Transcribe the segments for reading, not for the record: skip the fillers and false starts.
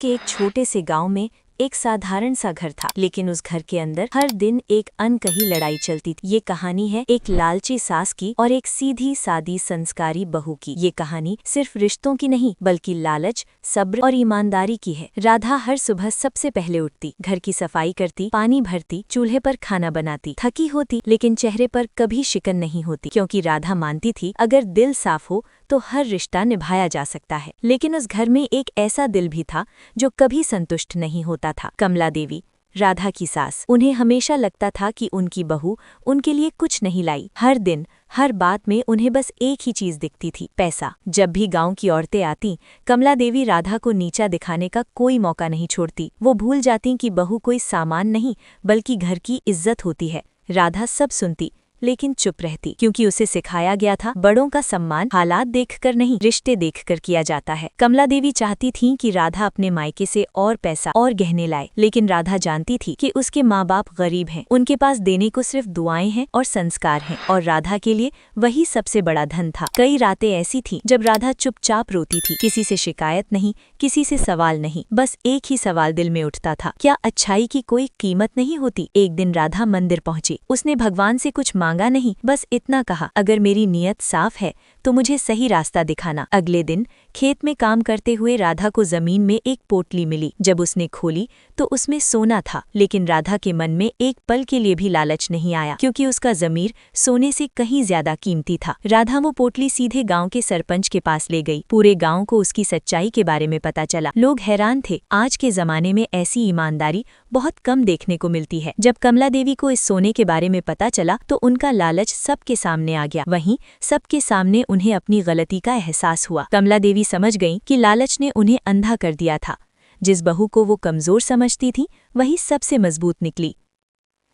के एक छोटे से गांव में एक साधारण सा घर था, लेकिन उस घर के अंदर हर दिन एक अनकही लड़ाई चलती थी। ये कहानी है एक लालची सास की और एक सीधी सादी संस्कारी बहू की। ये कहानी सिर्फ रिश्तों की नहीं, बल्कि लालच, सब्र और ईमानदारी की है। राधा हर सुबह सबसे पहले उठती, घर की सफाई करती, पानी भरती, चूल्हे पर खाना बनाती। थकी होती, लेकिन चेहरे पर कभी शिकन नहीं होती, क्योंकि राधा मानती थी अगर दिल साफ हो तो हर रिश्ता निभाया जा सकता है। लेकिन उस घर में एक ऐसा दिल भी था जो कभी संतुष्ट नहीं होता था। कमला देवी, राधा की सास। उन्हें हमेशा लगता था कि उनकी बहू उनके लिए कुछ नहीं लाई। हर दिन हर बात में उन्हें बस एक ही चीज दिखती थी, पैसा। जब भी गांव की औरतें आतीं, कमला देवी राधा को नीचा दिखाने का कोई मौका नहीं छोड़ती। वो भूल जाती कि बहू कोई सामान नहीं, बल्कि घर की इज्जत होती है। राधा सब सुनती, लेकिन चुप रहती, क्योंकि उसे सिखाया गया था बड़ों का सम्मान हालात देखकर नहीं, रिश्ते देखकर किया जाता है। कमला देवी चाहती थी कि राधा अपने मायके से और पैसा और गहने लाए, लेकिन राधा जानती थी कि उसके माँ बाप गरीब हैं। उनके पास देने को सिर्फ दुआएं हैं और संस्कार हैं, और राधा के लिए वही सबसे बड़ा धन था। कई रातें ऐसी थीं जब राधा चुपचाप रोती थी, किसी से शिकायत नहीं, किसी से सवाल नहीं, बस एक ही सवाल दिल में उठता था, क्या अच्छाई की कोई कीमत नहीं होती? एक दिन राधा मंदिर पहुंची। उसने भगवान से कुछ मांगा नहीं, बस इतना कहा, अगर मेरी नीयत साफ है तो मुझे सही रास्ता दिखाना। अगले दिन खेत में काम करते हुए राधा को जमीन में एक पोटली मिली। जब उसने खोली तो उसमें सोना था, लेकिन राधा के मन में एक पल के लिए भी लालच नहीं आया, क्योंकि उसका ज़मीर सोने से कहीं ज्यादा कीमती था। राधा वो पोटली सीधे गांव के सरपंच के पास ले गई। पूरे गांव को उसकी सच्चाई के बारे में पता चला। लोग हैरान थे, आज के जमाने में ऐसी ईमानदारी बहुत कम देखने को मिलती है। जब कमला देवी को इस सोने के बारे में पता चला तो उनका लालच सबके सामने आ गया। वहीं सबके सामने उन्हें अपनी गलती का एहसास हुआ। कमला देवी समझ गईं कि लालच ने उन्हें अंधा कर दिया था। जिस बहू को वो कमजोर समझती थी, वही सबसे मजबूत निकली।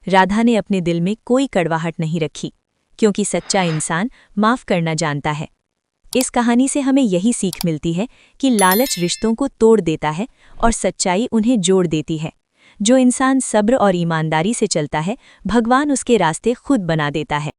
राधा ने अपने दिल में कोई कड़वाहट नहीं रखी, क्योंकि सच्चा इंसान माफ करना जानता है। इस कहानी से हमें यही सीख मिलती है कि लालच रिश्तों को तोड़ देता है और सच्चाई उन्हें जोड़ देती है। जो इंसान सब्र और ईमानदारी से चलता है, भगवान उसके रास्ते खुद बना देता है।